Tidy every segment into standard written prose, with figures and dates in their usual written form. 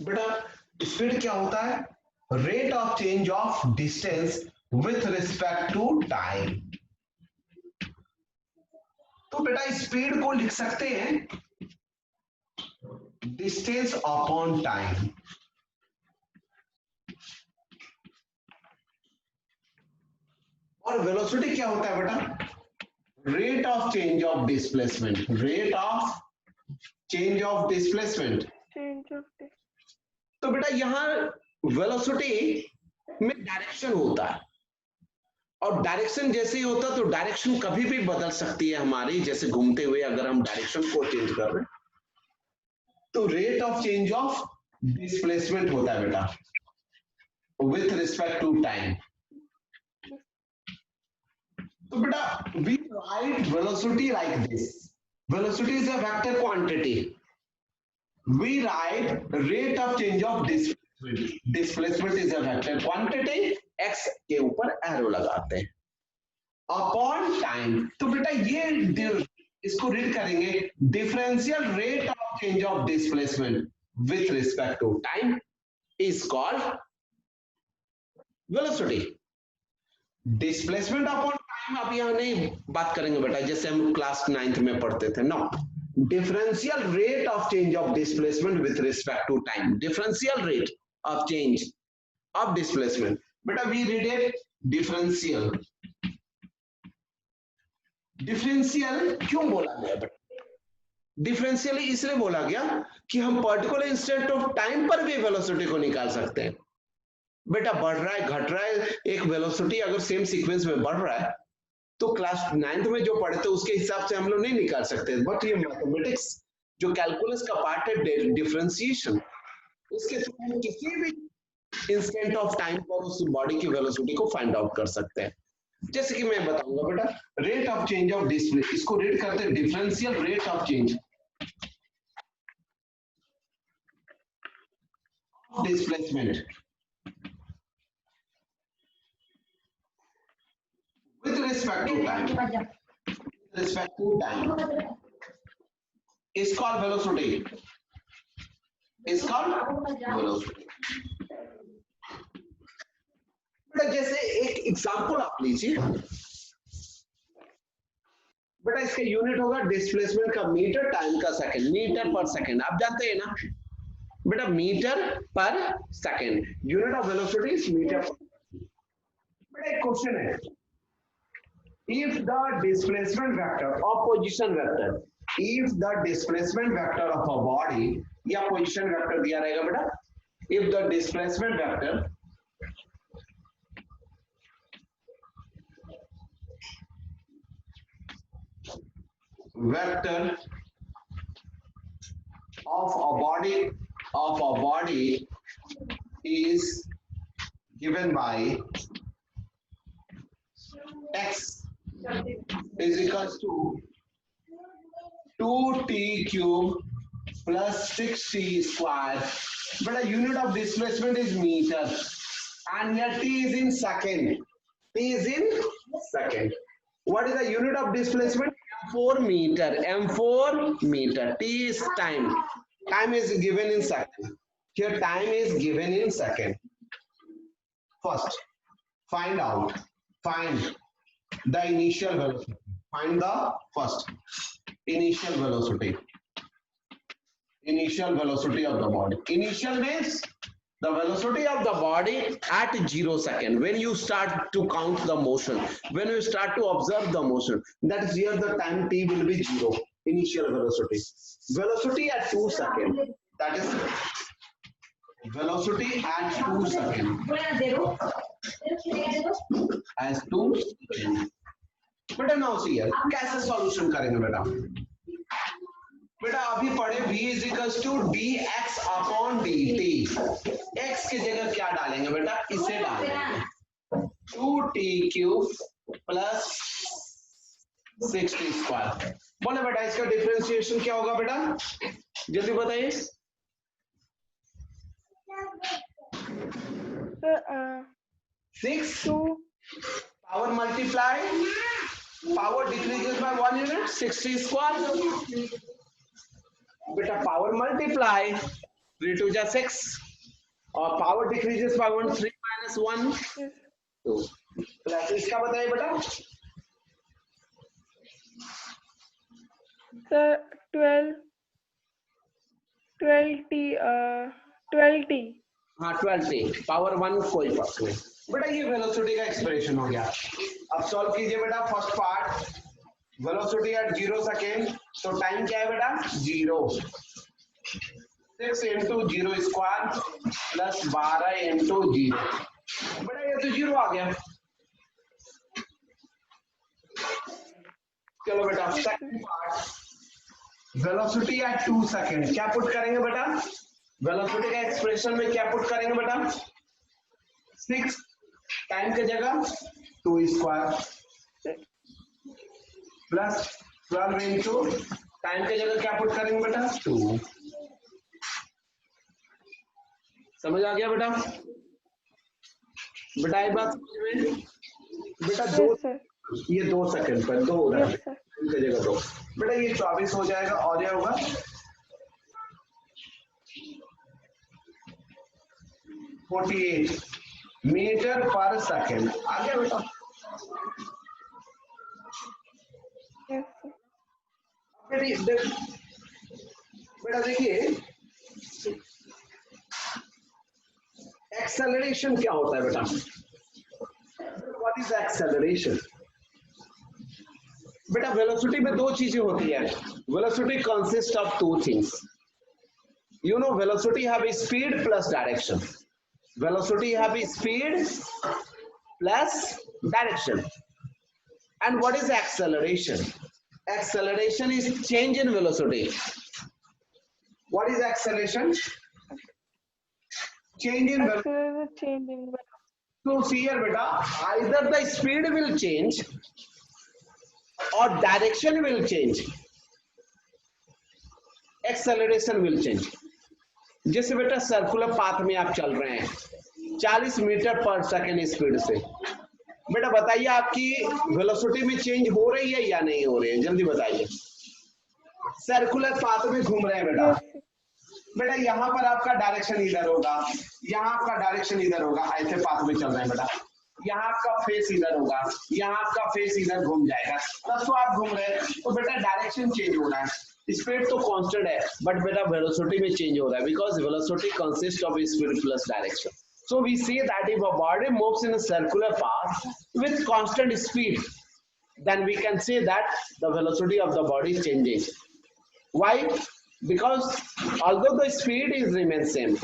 बेटा स्पीड क्या होता है? Rate of change of distance with respect to time. तो बेटा स्पीड को लिख सकते हैं डिस्टेंस अपॉन टाइम। और वेलोसिटी क्या होता है बेटा? Rate of change of displacement. Rate of change of displacement. तो बेटा यहां वेलोसिटी में डायरेक्शन होता है, और डायरेक्शन जैसे ही होता तो डायरेक्शन कभी भी बदल सकती है हमारी, जैसे घूमते हुए अगर हम डायरेक्शन को चेंज कर रहे हैं तो rate of change of displacement होता है बेटा विथ रिस्पेक्ट टू टाइम। तो बेटा we write velocity like this. Velocity is a vector quantity. We write rate of change of displacement. Displacement is a vector quantity, X के ऊपर arrow लगाते हैं upon time. तो बेटा ये इसको रीड करेंगे, differential rate of change of displacement with respect to time is called velocity. Displacement upon time आप यहां नहीं बात करेंगे बेटा, जैसे हम क्लास 9th में पढ़ते थे। No, differential rate of change of displacement with respect to time. Differential rate of change of displacement. बेटा we read it differential. Differential क्यों बोला गया बेटा? डिफरेंशियली इसलिए बोला गया कि हम पर्टिकुलर इंस्टेंट ऑफ टाइम पर भी वेलोसिटी को निकाल सकते हैं। बेटा बढ़ रहा है घट रहा है, एक वेलोसिटी अगर सेम सीक्वेंस में बढ़ रहा है तो क्लास 9th में जो पढ़े थे उसके हिसाब से हम लोग नहीं निकाल सकते। बट ये मैथमेटिक्स जो कैलकुलस का पार्ट है डिफरेंशिएशन, इसके थ्रू हम किसी भी इंस्टेंट ऑफ टाइम पर उस बॉडी की वेलोसिटी को फाइंड आउट कर सकते हैं। जैसे कि मैं बताऊंगा बेटा, rate of change of display, इसको रेट करते हैं differential rate of change displacement with respect to time. With respect to time is called velocity. Is called velocity. बेटा जैसे एक एग्जांपल आप लीजिए बेटा, इसका यूनिट होगा डिस्प्लेसमेंट का मीटर, टाइम का सेकंड। मीटर पर सेकंड आप जानते हैं ना बेटा, मीटर पर second. Unit of velocity is metre पर। बेटा एक क्वेश्चन है, if the displacement vector or position vector, if the displacement vector of a body या position vector दिया रहेगा बेटा, if the displacement vector of a body is given by x is equals to 2t cube plus 6t square. But the unit of displacement is meter and here t is in second. T is in second. What is the unit of displacement? M4 meter. M4 meter. T is time. Time is given in second. Here time is given in second. First, find the initial velocity. Find the first initial velocity. Initial velocity of the body. Initial means the velocity of the body at 0 second. When you start to count the motion, when you start to observe the motion, that is here the time t will be 0. Initial velocity. Velocity at 2 seconds. That is velocity at 2 seconds. As 2 seconds. बेटा now see यार कैसे solution करेंगे बेटा? बेटा अभी पढ़े v is equals to dx upon dt। x की जगह क्या डालेंगे बेटा? इसे डालेंगे 2t cube plus 6t square. बोले बेटा इसका डिफरेंशिएशन क्या होगा बेटा? जल्दी बताइए। 6 power multiply power decreases by 1 unit, 60 square. बेटा power multiply 3 2 जा 6 और power decreases by 1 3 minus 1 2 plus इसका बताइए बेटा सर 12t हाँ 12t पावर 1 कोई फर्क नहीं बेटा ये वेलोसिटी का एक्सप्रेशन हो गया अब सॉल्व कीजिए बेटा first part velocity at 0 second तो टाइम क्या है बेटा 0 6 इंटू 0 स्क्वायर प्लस 12 इंटू 0 बेटा ये तो 0 आ गया चलो बेटा second part velocity at 2 second क्या पुट करेंगे बेटा वेलोसिटी का एक्सप्रेशन में क्या पुट करेंगे बेटा 6 टाइम की जगह 2 स्क्वायर प्लस 12 इंटू टाइम की जगह क्या पुट करेंगे बेटा 2 समझ आ गया बेटा बेटा एक बात समझ में बेटा दो ये 2 सेकंड पर 2 उधर की जगह 2 बेटा ये 24 हो जाएगा और क्या होगा 48 मीटर पर सेकंड आ गया बेटा बेटा देखिए एक्सेलरेशन क्या होता है बेटा व्हाट इज एक्सेलरेशन बेटा वेलोसिटी में दो चीजें होती है velocity consist of two things you know velocity have a speed plus direction velocity have a speed plus direction and what is acceleration acceleration is change in velocity what is acceleration change in velocity so see here beta either the speed will change or direction will change acceleration will change जैसे बेटा circular path में आप चल रहे हैं 40 metre पर second speed से बेटा बताइए आपकी वेलोसिटी में चेंज हो रही है या नहीं हो रही है जल्दी बताइए सर्कुलर पाथ में घूम रहे हैं बेटा बेटा यहाँ पर आपका डायरेक्शन इधर होगा यहाँ आपका डायरेक्शन इधर होगा ऐसे पाथ में चल रहे हैं बेटा यहाँ आपका फेस इधर होगा यहाँ आपका फेस इधर घूम जाएगा बस तो आप घूम रहे हैं तो बेटा डायरेक्शन चेंज हो रहा है स्पीड तो कांस्टेंट है बट बेटा वेलोसिटी में चेंज हो रहा है because velocity consist of speed plus direction so we see that if a body moves in a circular path with constant speed then we can say that the velocity of the body changes why because although the speed is remain same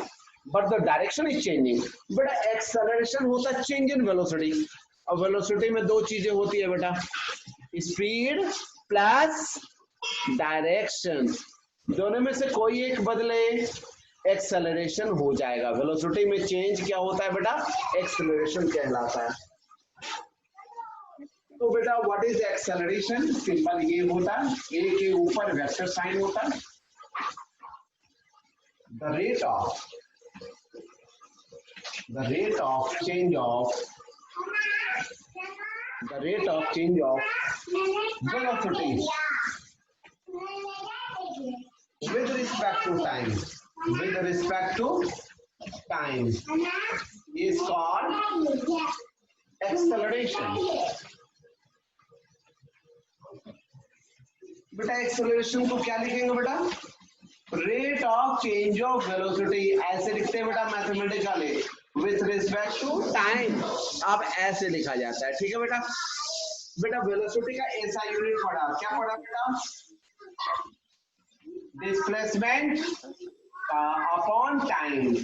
but the direction is changing बेटा acceleration होता है change in velocity और velocity में दो चीजें होती है बेटा speed plus डायरेक्शन दोनों में से कोई एक बदले एक्सेलरेशन हो जाएगा वेलोसिटी में चेंज क्या होता है बेटा एक्सेलरेशन कहलाता है तो बेटा व्हाट इज एक्सेलरेशन सिंपल ये होता है ए के ऊपर वेक्टर साइन होता है the rate of change of velocity with respect to time is called acceleration बेटा एक्सेलरेशन को क्या लिखेंगे बेटा rate of change of velocity ऐसे लिखते हैं बेटा mathematically with respect to time अब ऐसे लिखा जाता है ठीक है बेटा बेटा वेलोसिटी का ऐसा यूनिट पढ़ा क्या पढ़ा बेटा डिस्प्लेसमेंट अपॉन टाइम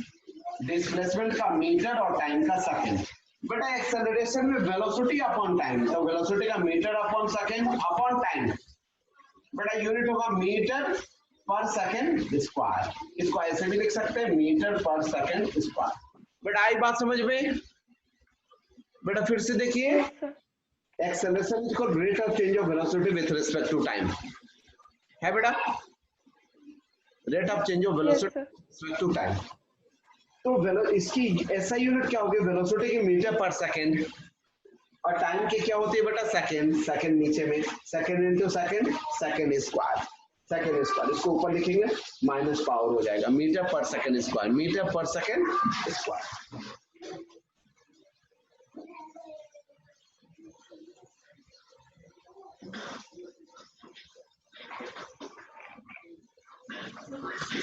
डिस्प्लेसमेंट का मीटर और टाइम का सेकंड बेटा एक्सेलरेशन में वेलोसिटी अपॉन टाइम तो वेलोसिटी का metre upon second upon time बेटा यूनिट होगा मीटर पर सेकंड स्क्वायर इसको ऐसे भी लिख सकते हैं मीटर पर सेकंड स्क्वायर बेटा आई बात समझ में बेटा फिर से देखिए acceleration is called rate of change of velocity with respect to time है बेटा rate of change of velocity with to time तो इसकी ऐसा यूनिट क्या होगी वेलोसिटी की मीटर पर सेकंड और टाइम की क्या होती है बेटा सेकंड नीचे में second into second square second square, इसको ऊपर लिखेंगे माइनस पावर हो जाएगा मीटर पर सेकेंड स्क्वायर, मीटर पर सेकेंड स्क्वायर।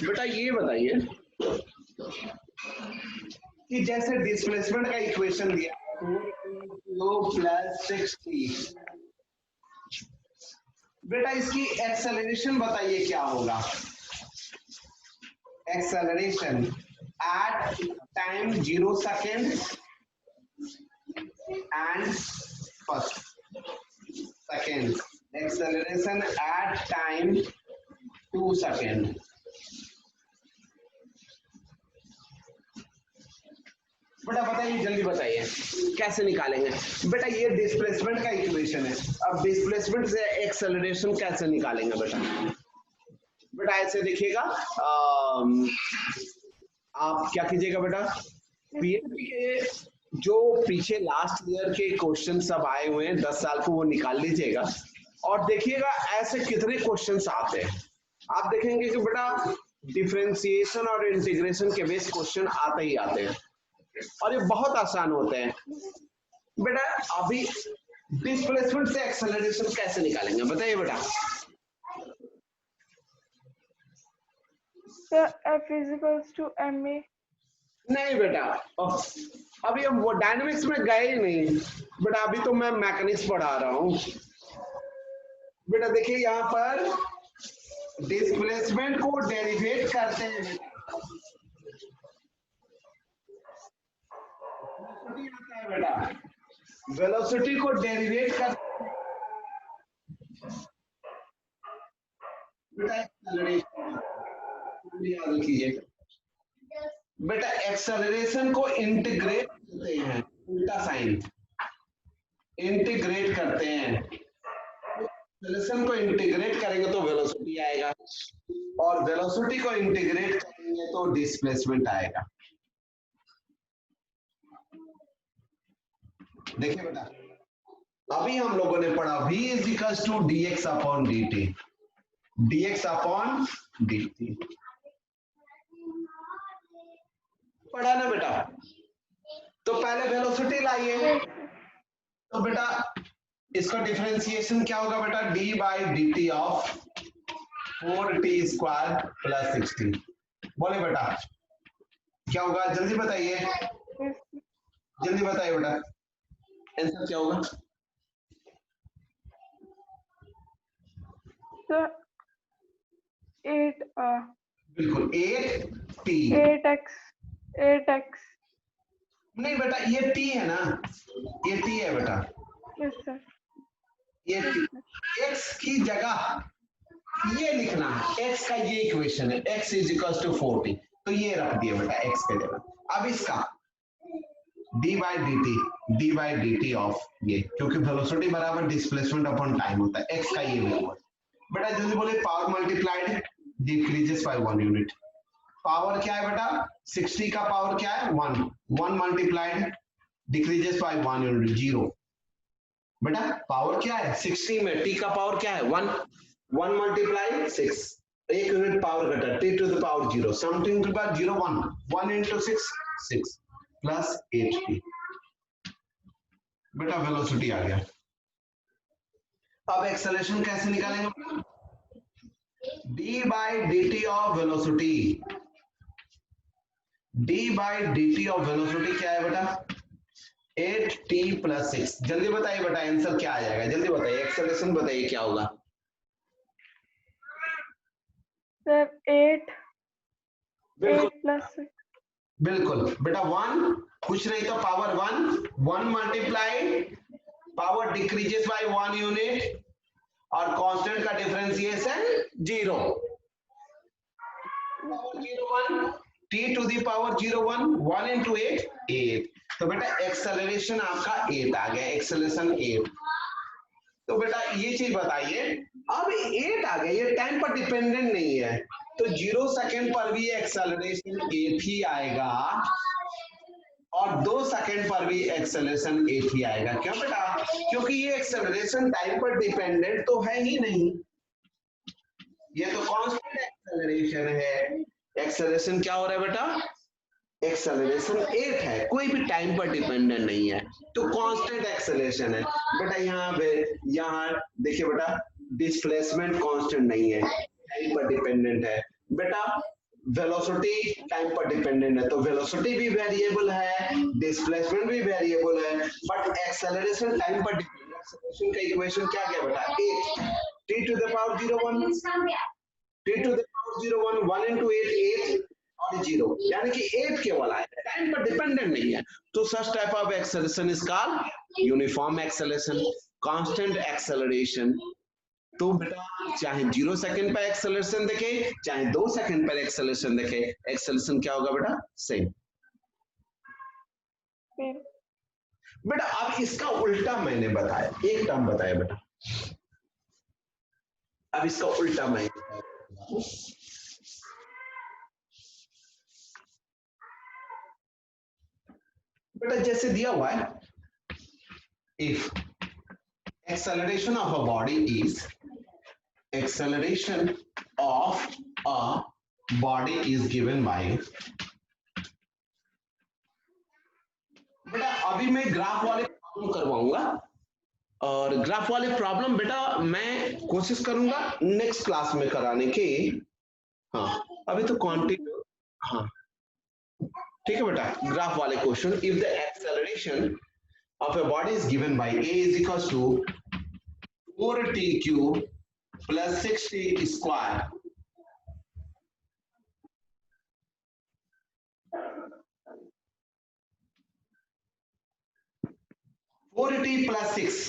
बेटा ये बताइए कि जैसे डिस्प्लेसमेंट का इक्वेशन दिया प्लस 6t, बेटा इसकी एक्सेलरेशन बताइए क्या होगा। Acceleration at time 0 second and first second, acceleration at time 2 second. बेटा बताइए, जल्दी बताइए कैसे निकालेंगे। बेटा ये डिस्प्लेसमेंट का इक्वेशन है, अब डिस्प्लेसमेंट से एक्सेलरेशन कैसे निकालेंगे बेटा। बेटा ऐसे देखिएगा, आप क्या कीजिएगा बेटा, पीएचडी के जो पीछे लास्ट ईयर के क्वेश्चन सब आए हुए हैं 10 साल को, वो निकाल लीजिएगा और देखिएगा ऐसे कितने क्वेश्चंस आते हैं। आप देखेंगे कि बेटा डिफरेंशिएशन और इंटीग्रेशन के बेस क्वेश्चन आते ही आते हैं और ये बहुत आसान होते हैं। बेटा अभी डिस्प्लेसमेंट से एक्सेलरेशन कैसे निकालेंगे बताइए बेटा। F is equals to ma। नहीं बेटा, अभी हम वो डायनेमिक्स में गए ही नहीं बेटा, अभी तो मैं मैकेनिक्स पढ़ा रहा हूं। बेटा देखिए यहाँ पर डिस्प्लेसमेंट को डेरिवेट करते हैं, बेटा वेलोसिटी को डेरिवेट कर याद कीजिए बेटा, एक्सेलरेशन को इंटीग्रेट करते हैं, उल्टा साइन इंटीग्रेट करते हैं। एक्सेलरेशन को इंटीग्रेट करेंगे तो वेलोसिटी आएगा और वेलोसिटी को इंटीग्रेट करेंगे तो डिस्प्लेसमेंट आएगा। देखिए बेटा, अभी हम लोगों ने पढ़ा v is equals to dx upon dt, dx upon dt पढ़ा ना बेटा। तो पहले वेलोसिटी लाइए, तो बेटा इसका डिफरेंशिएशन क्या होगा बेटा, d by dt of 4t square plus 16। बोले बेटा क्या होगा, जल्दी बताइए, जल्दी बताइए बेटा आंसर क्या होगा। तो 8 बिल्कुल 8t, 8x नहीं बेटा ये t है ना, ये t है बेटा, यस सर, ये t, x की जगह ये लिखना है, x का ये इक्वेशन है, x is equal to 4t, तो ये रख दिया बेटा x के जगह। अब इसका d बाई dt ऑफ ये, क्योंकि वेलोसिटी बराबर डिस्प्लेसमेंट अपॉन टाइम होता है, x का ये वैल्यू बेटा। जल्दी बोले, power multiplied decreases by 1 unit. Power क्या है बेटा, 60 का पावर क्या है 1, 1 मल्टीप्लाइड डिक्रीजेस बाय 1 यूनिट 0। बेटा पावर क्या है 60 में, t का पावर क्या है 1, 1 मल्टीप्लाई 6, 1 यूनिट पावर घटा, t to the power 0, something to power 0 1, 1 into 6 6 plus 8t। बेटा वेलोसिटी आ गया। अब एक्सेलरेशन कैसे निकालेंगे, d by dt of velocity, d by dt of velocity क्या है बेटा 8t प्लस 6। जल्दी बताइए बेटा आंसर क्या आ जाएगा, जल्दी बताइए, एक्सेलरेशन बताइए क्या होगा। सर 8 प्लस 6, बिल्कुल बेटा 1, कुछ नहीं तो power 1, 1 multiply power decreases by 1 unit और कांस्टेंट का differentiation 0, 1 t to the power 0 1, 1 into 8 8। तो बेटा एक्सेलरेशन आपका 8 आ गया, एक्सेलरेशन 8। तो बेटा ये चीज बताइए, अब 8 आ गया, ये टाइम पर डिपेंडेंट नहीं है, तो 0 सेकेंड पर भी एक्सेलरेशन 8 ही आएगा और 2 सेकेंड पर भी एक्सेलरेशन 8 ही आएगा। क्यों बेटा, क्योंकि ये एक्सेलरेशन टाइम पर डिपेंडेंट तो है ही नहीं, ये तो कांस्टेंट एक्सेलरेशन है, एक्सेलरेशन क्या हो रहा है बेटा, एक्सेलरेशन 8 है, कोई भी टाइम पर डिपेंडेंट नहीं है, तो कांस्टेंट एक्सेलरेशन है बेटा। यहाँ पे यहाँ देखिए बेटा, डिस्प्लेसमेंट कांस्टेंट नहीं है, टाइम पर डिपेंडेंट है बेटा। वेलोसिटी टाइम पर डिपेंडेंट है, तो वेलोसिटी भी वेरिएबल है, डिस्प्लेसमेंट भी वेरिएबल है, बट एक्सेलरेशन टाइम पर डिपेंडेंट। एक्सेलरेशन का इक्वेशन क्या गया बेटा, 8 t to the power 0 1 t to the power 0 1 1 into 8 8 और 0, यानी कि 8 केवल आया, टाइम पर डिपेंडेंट नहीं है। तो such type of acceleration is called uniform acceleration, constant acceleration. तो बेटा चाहे 0 सेकंड पर एक्सेलरेशन देखे, चाहे 2 सेकंड पर एक्सेलरेशन देखे, एक्सेलरेशन क्या होगा बेटा, सेम। बेटा अब इसका उल्टा मैंने बताया, एक टर्म बताया बेटा, अब इसका उल्टा मैंने बताया। बेटा जैसे दिया हुआ है, if acceleration of a body is acceleration of a body is given by, बेटा अभी मैं ग्राफ वाले प्रॉब्लम करवाऊंगा, और ग्राफ वाले प्रॉब्लम बेटा मैं कोशिश करूंगा नेक्स्ट क्लास में कराने की। हाँ अभी तो क्वांटिटी, हाँ ठीक है बेटा। ग्राफ वाले question, if the acceleration of a body is given by a is equals to 4t cube plus 6t square, t plus 6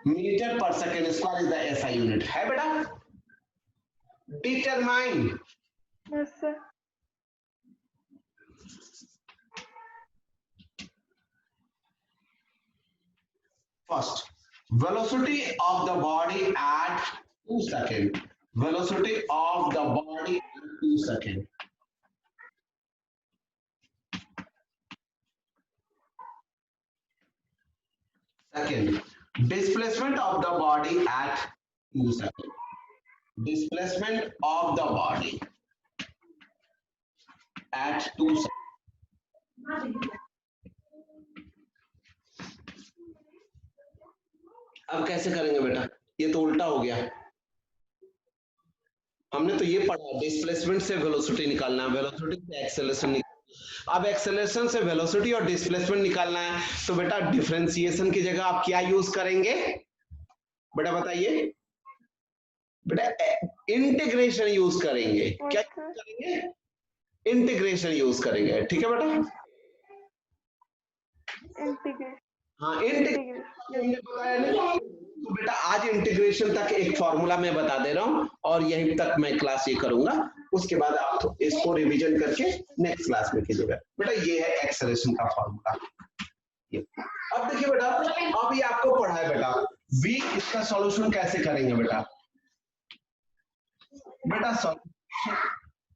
meter per second square is the SI unit है बेटा। Determine, Yes, sir. first velocity of the body at 2 seconds, velocity of the body at 2 seconds, second displacement of the body at 2 seconds, displacement of the body at 2 seconds। अब कैसे करेंगे बेटा, ये तो उल्टा हो गया। हमने तो ये पढ़ा डिस्प्लेसमेंट से वेलोसिटी निकालना, वेलोसिटी से एक्सेलरेशन निकालना। अब एक्सेलरेशन से वेलोसिटी और डिस्प्लेसमेंट निकालना है, तो बेटा डिफरेंशिएशन की जगह आप क्या यूज करेंगे बेटा, बताइए बेटा, इंटीग्रेशन यूज करेंगे। क्या यूज करेंगे, इंटीग्रेशन यूज करेंगे, ठीक है बेटा। Integrate. हाँ इंटीग्रेशन बताया नहीं, तो बेटा आज इंटीग्रेशन तक एक फॉर्मूला मैं बता दे रहा हूँ, और यहीं तक मैं क्लास ये करूंगा, उसके बाद आप इसको रिवीजन करके नेक्स्ट क्लास में कीजिएगा। बेटा ये है एक्सेलरेशन का फॉर्मूला। अब देखिए बेटा, अब ये आपको पढ़ा है बेटा, v इसका सॉल्यूशन कैसे करेंगे बेटा, बेटा solution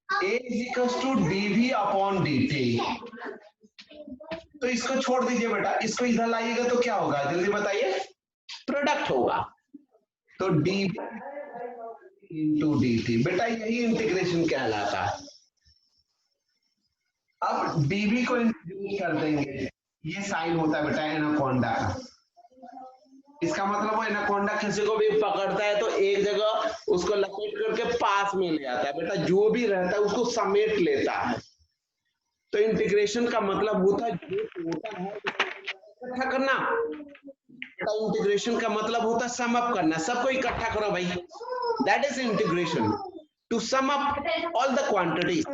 a is equals to dv upon dt, तो इसको छोड़ दीजिए बेटा, इसको इधर लाइएगा तो क्या होगा, जल्दी बताइए, प्रोडक्ट होगा, तो dv into dt, बेटा यही इंटीग्रेशन कहलाता है। अब dv को इंट्रोड्यूस कर देंगे, ये साइन होता है बेटा एनाकोंडा का, इसका मतलब वो एनाकोंडा किसी को भी पकड़ता है तो एक जगह उसको लपेट करके पास में ले आता है बेटा, जो भी रहता है उसको समेट लेता है। तो इंटीग्रेशन का मतलब होता है जो होता है इकट्ठा करना, बेटा इंटीग्रेशन का मतलब होता है सम अप करना, सबको इकट्ठा करो भाई, that is integration, to sum up all the quantities,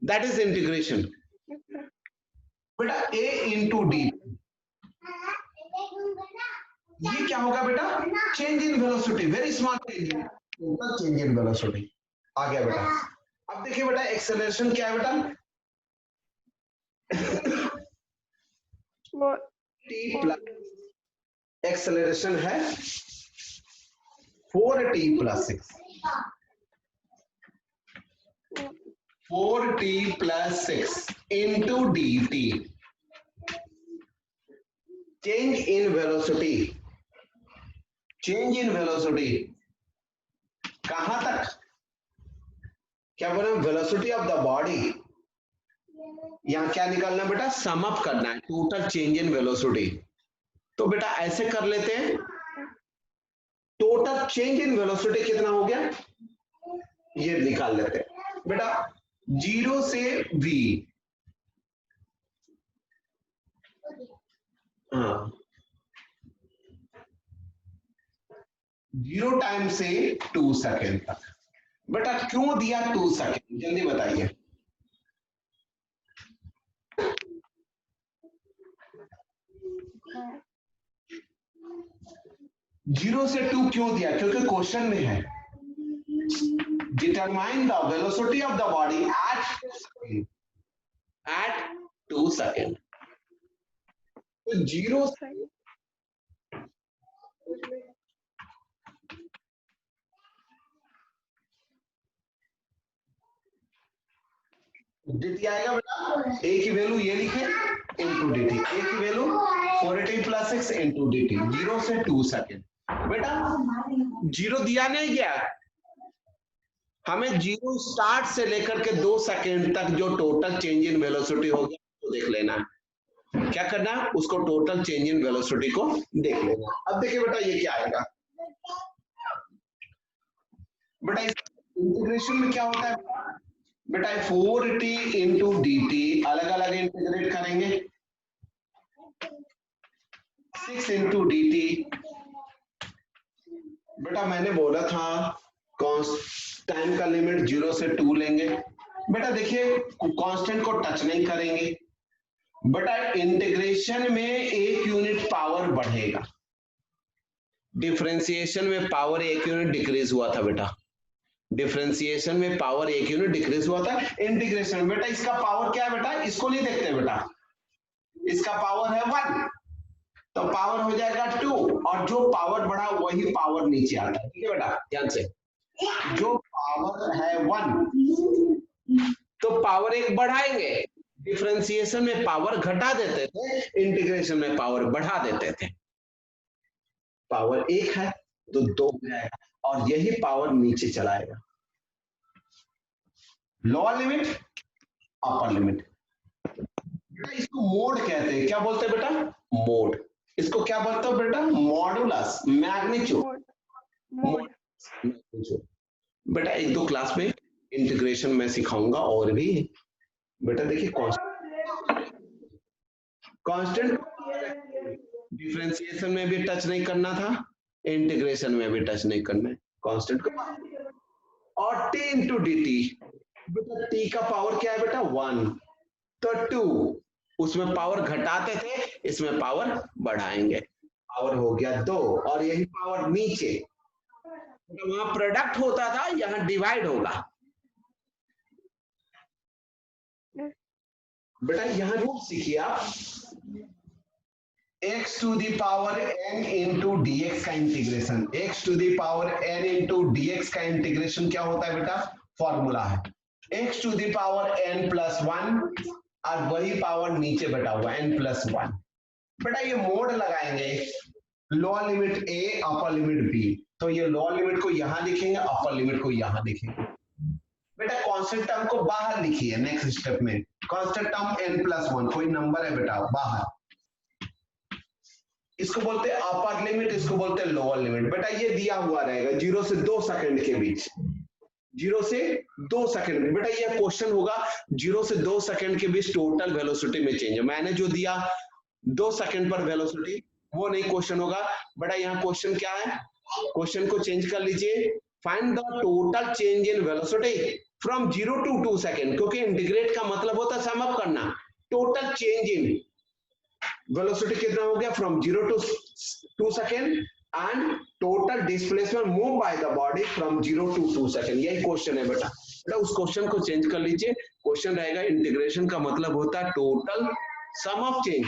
that is integration. बेटा a into d, ये क्या होगा बेटा, change in velocity, very small change in velocity आ गया बेटा। अब देखिए बेटा एक्सेलरेशन क्या है बेटा, t प्लस एक्सेलरेशन है 4t plus 6, 4t plus 6 into dt, change in velocity, change in velocity कहां क्या बोले, वेलोसिटी ऑफ द बॉडी, यहाँ क्या निकालना है बेटा, सम अप करना है टोटल चेंज इन वेलोसिटी। तो बेटा ऐसे कर लेते हैं, टोटल चेंज इन वेलोसिटी कितना हो गया, ये निकाल लेते हैं बेटा। 0 से v, हाँ 0 टाइम से 2 सेकेंड तक। बेटा क्यों दिया 2 सेकेंड, जल्दी बताइए। हाँ 0 से 2 क्यों दिया, क्योंकि क्वेश्चन में है determine the velocity of the body at 2 second. तो 0 सही। dt आएगा बेटा, a की वैल्यू ये लिखे इंटू dt, a की वैल्यू 480 प्लस 6 इंटू dt, 0 से 2 सेकेंड। बेटा 0 दिया नहीं गया, हमें 0 स्टार्ट से लेकर के 2 सेकेंड तक जो टोटल चेंज इन वेलोसिटी हो गया तो देख लेना है। क्या करना है, उसको टोटल चेंज इन वेलोसिटी को देख लेना। अब देखिए बेटा ये क्या आएगा, बेटा इंटीग्रेशन में क्या होता है बेटा, 4t इंटू डी टी अलग अलग इंटीग्रेट करेंगे, 6 इंटू डी टी। बेटा मैंने बोला था टाइम का लिमिट 0 से 2 लेंगे। बेटा देखिए कांस्टेंट को टच नहीं करेंगे, बेटा इंटीग्रेशन में 1 यूनिट पावर बढ़ेगा, डिफरेंशिएशन में पावर 1 यूनिट डिक्रीज हुआ था बेटा, डिफरेंशिएशन में पावर 1 यूनिट डिक्रीज हुआ था, इंटीग्रेशन बेटा इसका पावर क्या है बेटा, इसको नहीं देखते बेटा, इसका पावर है 1 तो पावर हो जाएगा 2, और जो पावर बढ़ा वही पावर नीचे आता है। ठीक है बेटा ध्यान से, जो पावर है 1 तो पावर 1 बढ़ाएंगे, डिफरेंशिएशन में पावर घटा देते थे, इंटीग्रेशन में पावर बढ़ा देते थे। पावर 1 है तो 2 हो जाएगा, और यही पावर नीचे चलाएगा। लोअर लिमिट अपर लिमिट, बेटा इसको मोड कहते हैं। क्या बोलते हैं बेटा, मोड। इसको क्या बोलते हो बेटा, मॉडुलस, मैग्नीट्यूड, मैग्नीट्यूड। बेटा 1-2 क्लास में इंटीग्रेशन में सिखाऊंगा और भी। बेटा देखिए कांस्टेंट डिफरेंशिएशन में भी टच नहीं करना था, इंटीग्रेशन में भी टच नहीं करना है कांस्टेंट को। और t इंटू डी टी, बेटा t का पावर क्या है बेटा 1 तो 2, उसमें पावर घटाते थे, इसमें पावर बढ़ाएंगे, पावर हो गया 2, और यही पावर नीचे, तो वहां प्रोडक्ट होता था, यहां डिवाइड होगा। बेटा यहां रूल सीखिए आप, x to the power n into dx का integration, x to the power n into dx का इंटीग्रेशन क्या होता है बेटा, फॉर्मूला है x to the power n plus 1, और वही पावर नीचे बैठा हुआ n प्लस 1। बेटा ये मोड लगाएंगे, lower limit a upper limit b, तो ये लोअर लिमिट को यहां लिखेंगे, अपर लिमिट को यहां लिखेंगे। बेटा कांस्टेंट टर्म को बाहर लिखिए, नेक्स्ट स्टेप में कांस्टेंट टर्म n प्लस 1, कोई नंबर है बेटा बाहर, इसको बोलते हैं अपर लिमिट, इसको बोलते हैं लोअर लिमिट। बेटा ये दिया हुआ रहेगा 0 से 2 सेकंड के बीच, 0 से 2 सेकंड। बेटा ये क्वेश्चन होगा 0 से 2 सेकंड के बीच टोटल वेलोसिटी में चेंज है, मैंने जो दिया 2 सेकंड पर वेलोसिटी वो नहीं क्वेश्चन होगा। बेटा यहाँ क्वेश्चन क्या है, क्वेश्चन को चेंज कर लीजिए, find the total change in velocity from 0 to 2 second, क्योंकि इंटीग्रेट का मतलब होता है सम अप करना, टोटल चेंज इन वेलोसिटी कितना हो गया फ्रॉम 0 to 2 second, and total displacement move by the body from 0 to 2 second, यही क्वेश्चन है बेटा। बेटा उस क्वेश्चन को चेंज कर लीजिए, क्वेश्चन रहेगा इंटीग्रेशन का मतलब होता है टोटल सम ऑफ चेंज।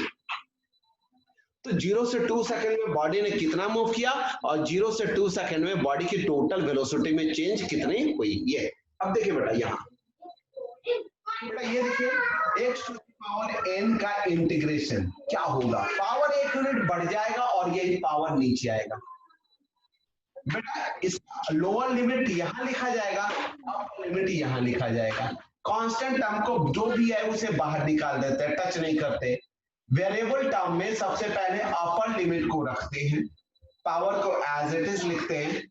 तो 0 से 2 सेकंड में बॉडी ने कितना मूव किया, और 0 से 2 सेकंड में बॉडी की टोटल वेलोसिटी में चेंज कितनी हुई, ये। अब देखिए बेटा यहाँ, बेटा ये देखिए x to the power n का इंटीग्रेशन क्या होगा, पावर 1 यूनिट बढ़ जाएगा और यही पावर नीचे आएगा। बेटा इस लोअर लिमिट यहां लिखा जाएगा, अपर लिमिट यहां लिखा जाएगा। कांस्टेंट टर्म को जो भी है उसे बाहर निकाल देते हैं, टच नहीं करते। वेरिएबल टर्म में सबसे पहले अपर लिमिट को रखते हैं, पावर को एज इट इज लिखते हैं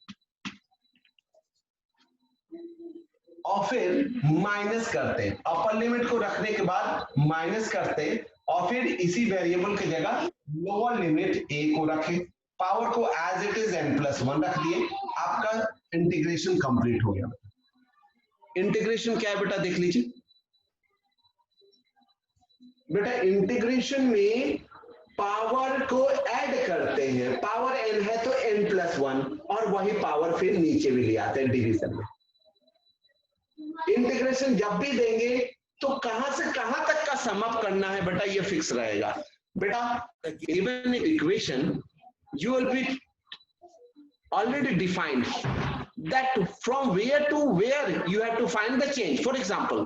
और फिर माइनस करते हैं। अपर लिमिट को रखने के बाद माइनस करते हैं और फिर इसी वेरिएबल की जगह लोअर लिमिट a को रखें, पावर को एज इट इज n+1 रख दिए, आपका इंटीग्रेशन कंप्लीट हो गया। इंटीग्रेशन क्या है बेटा देख लीजिए। बेटा इंटीग्रेशन में पावर को ऐड करते हैं, पावर n है तो n+1 और वही पावर फिर नीचे भी ले आते हैं डिवीजन में। इंटीग्रेशन जब भी देंगे तो कहां से कहां तक का सम अप करना है बेटा ये फिक्स रहेगा। बेटा given equation you will be already defined that from where to where you have to find the change. For example,